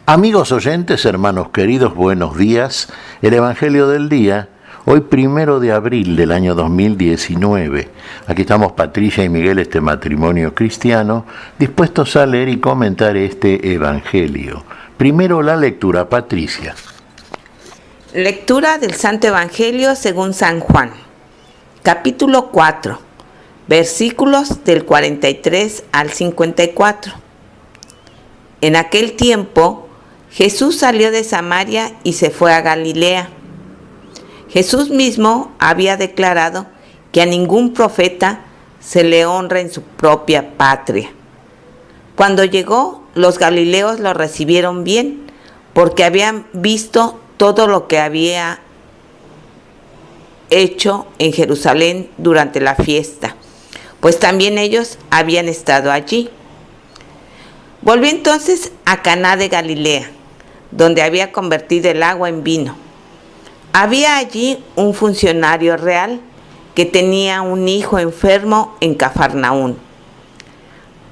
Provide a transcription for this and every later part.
Amigos oyentes, hermanos queridos, buenos días. El Evangelio del día, hoy 1 de abril del año 2019. Aquí estamos Patricia y Miguel, este matrimonio cristiano, dispuestos a leer y comentar este Evangelio. Primero la lectura, Patricia. Lectura del Santo Evangelio según San Juan, capítulo 4, versículos del 43 al 54. En aquel tiempo, Jesús salió de Samaria y se fue a Galilea. Jesús mismo había declarado que a ningún profeta se le honra en su propia patria. Cuando llegó, los galileos lo recibieron bien, porque habían visto todo lo que había hecho en Jerusalén durante la fiesta, pues también ellos habían estado allí. Volvió entonces a Caná de Galilea, donde había convertido el agua en vino. Había allí un funcionario real que tenía un hijo enfermo en Cafarnaún.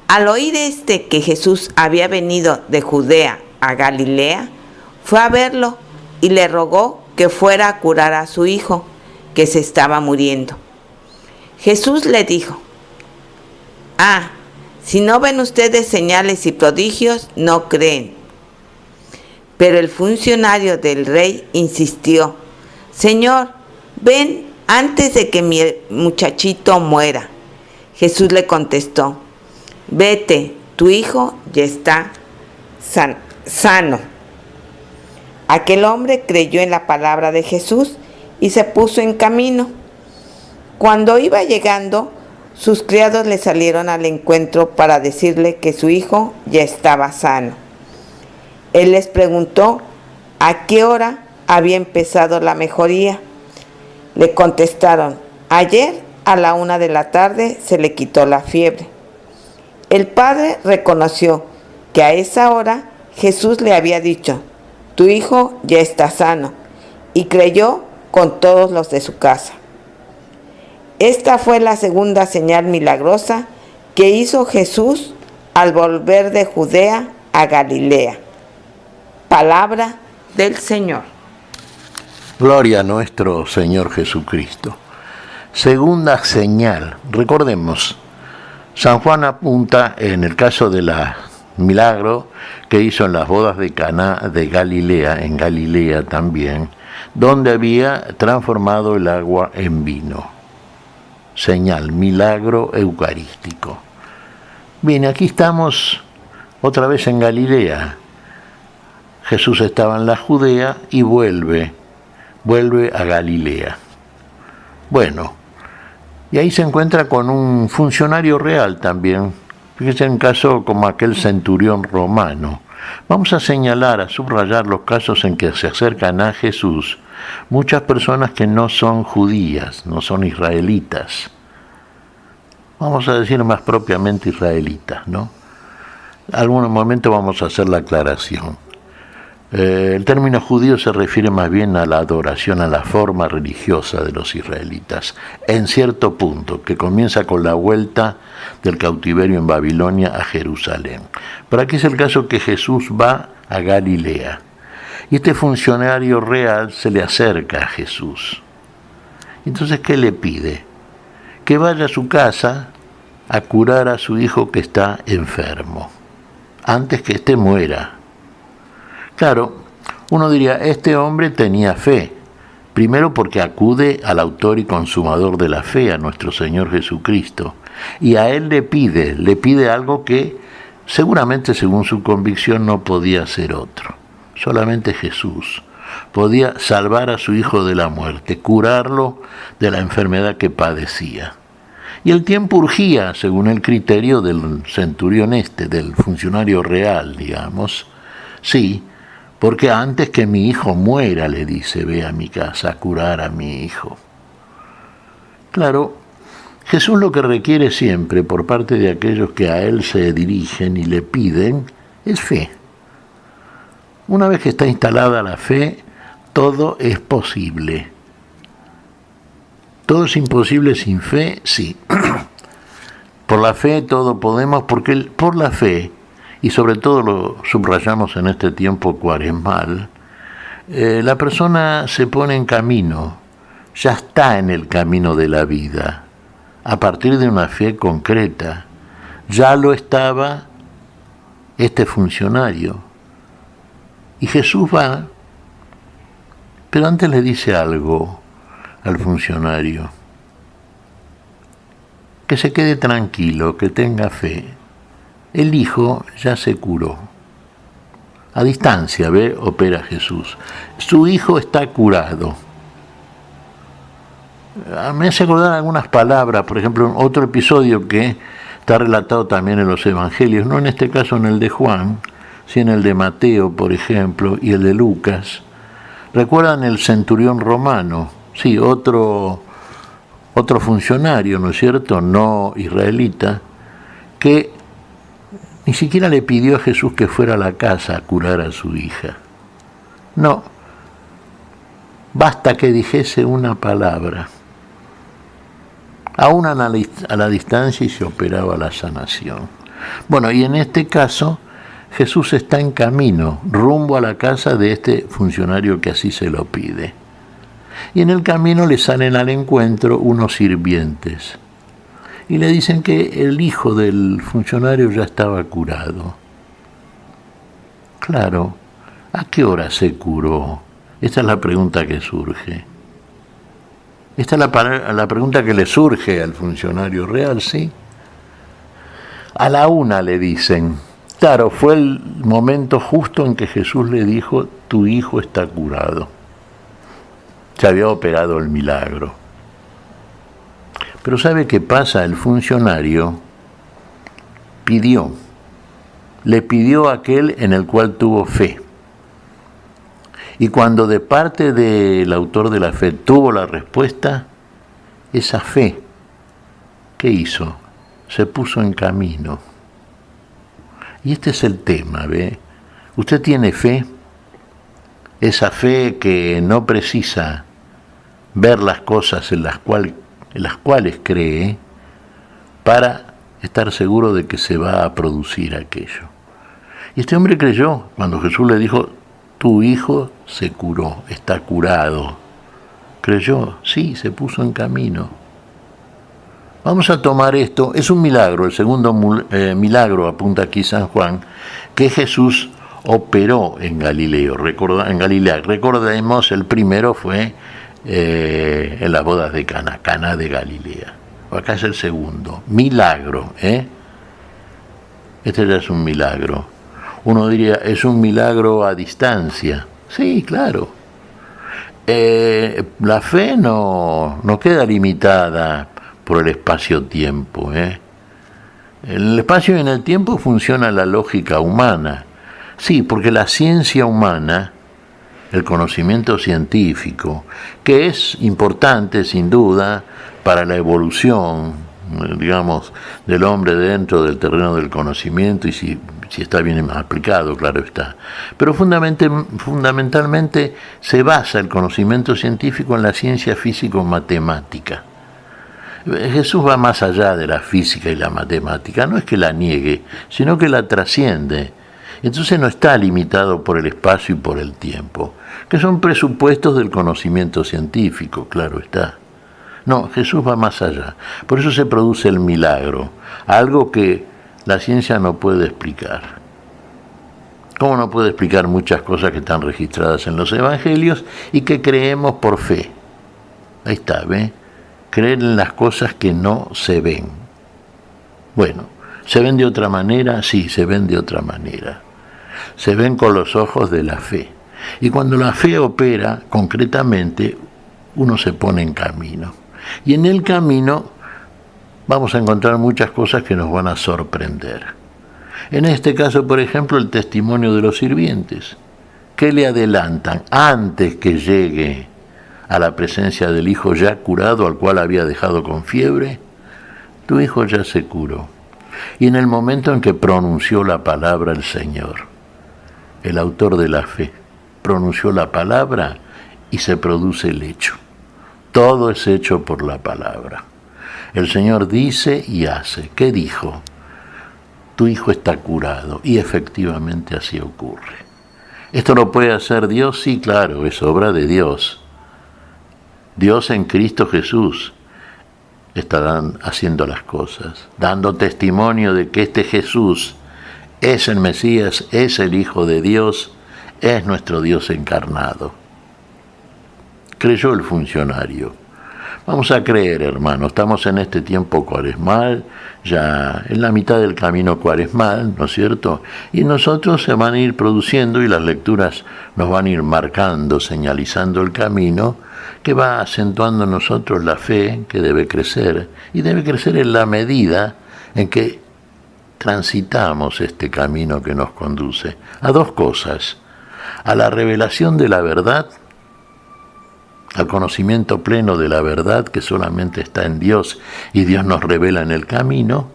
Al oír que Jesús había venido de Judea a Galilea, fue a verlo y le rogó que fuera a curar a su hijo, que se estaba muriendo. Jesús le dijo: si no ven ustedes señales y prodigios, no creen. Pero el funcionario del rey insistió: Señor, ven antes de que mi muchachito muera. Jesús le contestó: vete, tu hijo ya está sano. Aquel hombre creyó en la palabra de Jesús y se puso en camino. Cuando iba llegando, sus criados le salieron al encuentro para decirle que su hijo ya estaba sano. Él les preguntó a qué hora había empezado la mejoría. Le contestaron: ayer a la 1:00 p.m. se le quitó la fiebre. El padre reconoció que a esa hora Jesús le había dicho: tu hijo ya está sano, y creyó con todos los de su casa. Esta fue la segunda señal milagrosa que hizo Jesús al volver de Judea a Galilea. Palabra del Señor. Gloria a nuestro Señor Jesucristo. Segunda señal. Recordemos, San Juan apunta en el caso de la milagro que hizo en las bodas de Caná de Galilea, en Galilea también, donde había transformado el agua en vino. Señal, milagro eucarístico. Bien, aquí estamos otra vez en Galilea. Jesús estaba en la Judea y vuelve a Galilea. Bueno, y ahí se encuentra con un funcionario real también. Fíjense, en caso como aquel centurión romano. Vamos a señalar, a subrayar los casos en que se acercan a Jesús muchas personas que no son judías, no son israelitas. Vamos a decir más propiamente israelitas, ¿no? En algún momento vamos a hacer la aclaración. El término judío se refiere más bien a la adoración a la forma religiosa de los israelitas, en cierto punto, que comienza con la vuelta del cautiverio en Babilonia a Jerusalén. Pero aquí es el caso que Jesús va a Galilea, y este funcionario real se le acerca a Jesús. Entonces, ¿qué le pide? Que vaya a su casa a curar a su hijo que está enfermo, antes que éste muera. Claro, uno diría, este hombre tenía fe, primero porque acude al autor y consumador de la fe, a nuestro Señor Jesucristo, y a él le pide algo que seguramente según su convicción no podía ser otro. Solamente Jesús podía salvar a su hijo de la muerte, curarlo de la enfermedad que padecía. Y el tiempo urgía, según el criterio del centurión del funcionario real, digamos. Sí, porque antes que mi hijo muera, le dice, ve a mi casa a curar a mi hijo. Claro, Jesús lo que requiere siempre por parte de aquellos que a Él se dirigen y le piden es fe. Una vez que está instalada la fe, todo es posible. ¿Todo es imposible sin fe? Sí. Por la fe todo podemos, porque por la fe y sobre todo lo subrayamos en este tiempo cuaresmal, la persona se pone en camino, ya está en el camino de la vida, a partir de una fe concreta. Ya lo estaba este funcionario. Y Jesús va, pero antes le dice algo al funcionario: que se quede tranquilo, que tenga fe. El hijo ya se curó. A distancia, ve, opera Jesús. Su hijo está curado. Me hace acordar algunas palabras, por ejemplo, en otro episodio que está relatado también en los evangelios, no en este caso en el de Juan, sino en el de Mateo, por ejemplo, y el de Lucas. ¿Recuerdan el centurión romano? Sí, otro funcionario, ¿no es cierto?, no israelita, que ni siquiera le pidió a Jesús que fuera a la casa a curar a su hija. No, basta que dijese una palabra, aún a la distancia, y se operaba la sanación. Bueno, y en este caso Jesús está en camino, rumbo a la casa de este funcionario que así se lo pide. Y en el camino le salen al encuentro unos sirvientes y le dicen que el hijo del funcionario ya estaba curado. Claro, ¿a qué hora se curó? Esta es la pregunta que surge. Esta es la pregunta que le surge al funcionario real, ¿sí? A la 1 le dicen. Claro, fue el momento justo en que Jesús le dijo: tu hijo está curado. Se había operado el milagro. Pero ¿sabe qué pasa? El funcionario le pidió a aquel en el cual tuvo fe. Y cuando de parte del autor de la fe tuvo la respuesta, esa fe, ¿qué hizo? Se puso en camino. Y este es el tema, ¿ve? Usted tiene fe, esa fe que no precisa ver las cosas en las cuales cree para estar seguro de que se va a producir aquello. Y este hombre creyó cuando Jesús le dijo: tu hijo se curó, está curado. Creyó, sí, se puso en camino. Vamos a tomar esto, es un milagro, el segundo milagro, apunta aquí San Juan, que Jesús operó en Galilea. Recordemos, el primero fue en las bodas de Caná de Galilea. Acá es el segundo, milagro, Este ya es un milagro. Uno diría, es un milagro a distancia. Sí, claro. La fe no queda limitada por el espacio-tiempo. En el espacio y en el tiempo funciona la lógica humana. Sí, porque la ciencia humana, el conocimiento científico, que es importante sin duda para la evolución, digamos, del hombre dentro del terreno del conocimiento, y si está bien aplicado, claro está. Pero fundamentalmente se basa el conocimiento científico en la ciencia físico-matemática. Jesús va más allá de la física y la matemática, no es que la niegue, sino que la trasciende. Entonces no está limitado por el espacio y por el tiempo, que son presupuestos del conocimiento científico, claro está. No, Jesús va más allá. Por eso se produce el milagro, algo que la ciencia no puede explicar. ¿Cómo no puede explicar muchas cosas que están registradas en los evangelios y que creemos por fe? Ahí está, ¿ve? Creer en las cosas que no se ven. Bueno, ¿se ven de otra manera? Sí, se ven de otra manera. Se ven con los ojos de la fe. Y cuando la fe opera concretamente, uno se pone en camino. Y en el camino vamos a encontrar muchas cosas que nos van a sorprender. En este caso, por ejemplo, el testimonio de los sirvientes. ¿Qué le adelantan antes que llegue a la presencia del hijo ya curado, al cual había dejado con fiebre? Tu hijo ya se curó. Y en el momento en que pronunció la palabra el Señor, el autor de la fe pronunció la palabra y se produce el hecho. Todo es hecho por la palabra. El Señor dice y hace. ¿Qué dijo? tu hijo está curado. Y efectivamente así ocurre. ¿Esto lo puede hacer Dios? Sí, claro, es obra de Dios. Dios en Cristo Jesús está haciendo las cosas, dando testimonio de que este Jesús es el Mesías, es el Hijo de Dios, es nuestro Dios encarnado. Creyó el funcionario. Vamos a creer, hermano, estamos en este tiempo cuaresmal, ya en la mitad del camino cuaresmal, ¿no es cierto? Y nosotros se van a ir produciendo y las lecturas nos van a ir marcando, señalizando el camino que va acentuando en nosotros la fe que debe crecer, y debe crecer en la medida en que transitamos este camino que nos conduce a dos cosas: a la revelación de la verdad, al conocimiento pleno de la verdad que solamente está en Dios y Dios nos revela en el camino,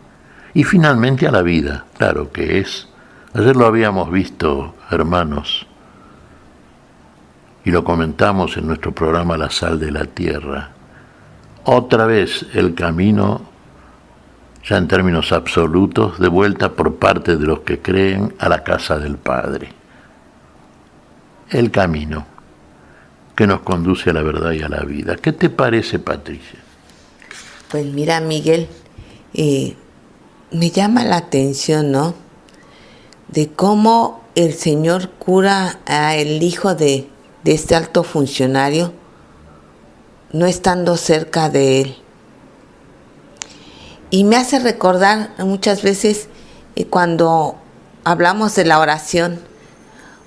y finalmente a la vida, claro que es. Ayer lo habíamos visto, hermanos, y lo comentamos en nuestro programa La Sal de la Tierra. Otra vez el camino, ya en términos absolutos, de vuelta por parte de los que creen a la casa del Padre. El camino que nos conduce a la verdad y a la vida. ¿Qué te parece, Patricia? Pues mira, Miguel, me llama la atención, ¿no?, de cómo el Señor cura al hijo de este alto funcionario, no estando cerca de él. Y me hace recordar muchas veces cuando hablamos de la oración,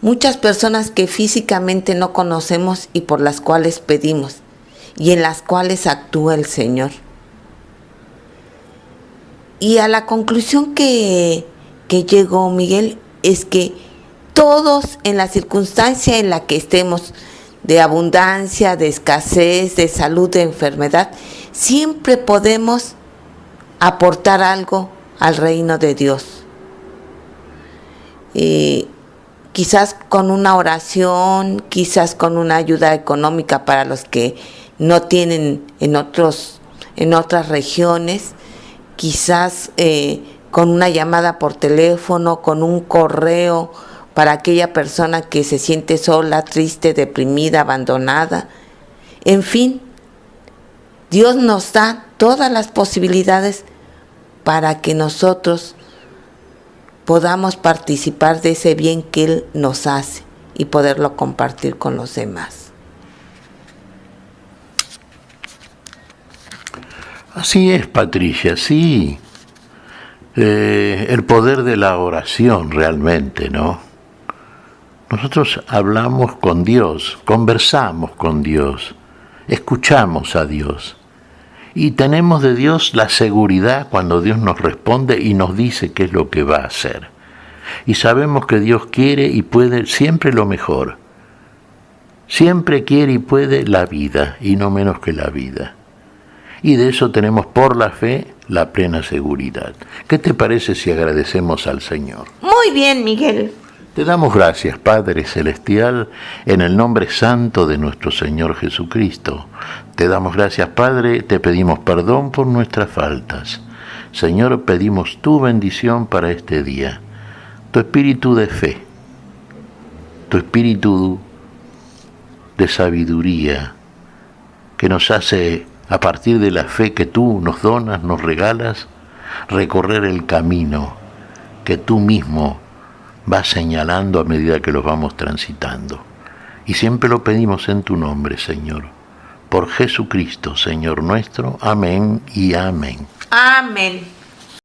muchas personas que físicamente no conocemos y por las cuales pedimos y en las cuales actúa el Señor. Y a la conclusión que llegó Miguel es que todos, en la circunstancia en la que estemos, de abundancia, de escasez, de salud, de enfermedad, siempre podemos aportar algo al reino de Dios. Quizás con una oración, quizás con una ayuda económica para los que no tienen en otras regiones, quizás con una llamada por teléfono, con un correo para aquella persona que se siente sola, triste, deprimida, abandonada. En fin, Dios nos da todas las posibilidades para que nosotros podamos participar de ese bien que Él nos hace y poderlo compartir con los demás. Así es, Patricia, sí. El poder de la oración realmente, ¿no? Nosotros hablamos con Dios, conversamos con Dios, escuchamos a Dios. Y tenemos de Dios la seguridad cuando Dios nos responde y nos dice qué es lo que va a hacer. Y sabemos que Dios quiere y puede siempre lo mejor. Siempre quiere y puede la vida, y no menos que la vida. Y de eso tenemos por la fe la plena seguridad. ¿Qué te parece si agradecemos al Señor? Muy bien, Miguel. Te damos gracias, Padre Celestial, en el nombre santo de nuestro Señor Jesucristo. Te damos gracias, Padre, te pedimos perdón por nuestras faltas. Señor, pedimos tu bendición para este día, tu espíritu de fe, tu espíritu de sabiduría, que nos hace, a partir de la fe que tú nos donas, nos regalas, recorrer el camino que tú mismo vas señalando a medida que los vamos transitando. Y siempre lo pedimos en tu nombre, Señor. Por Jesucristo, Señor nuestro. Amén y amén. Amén.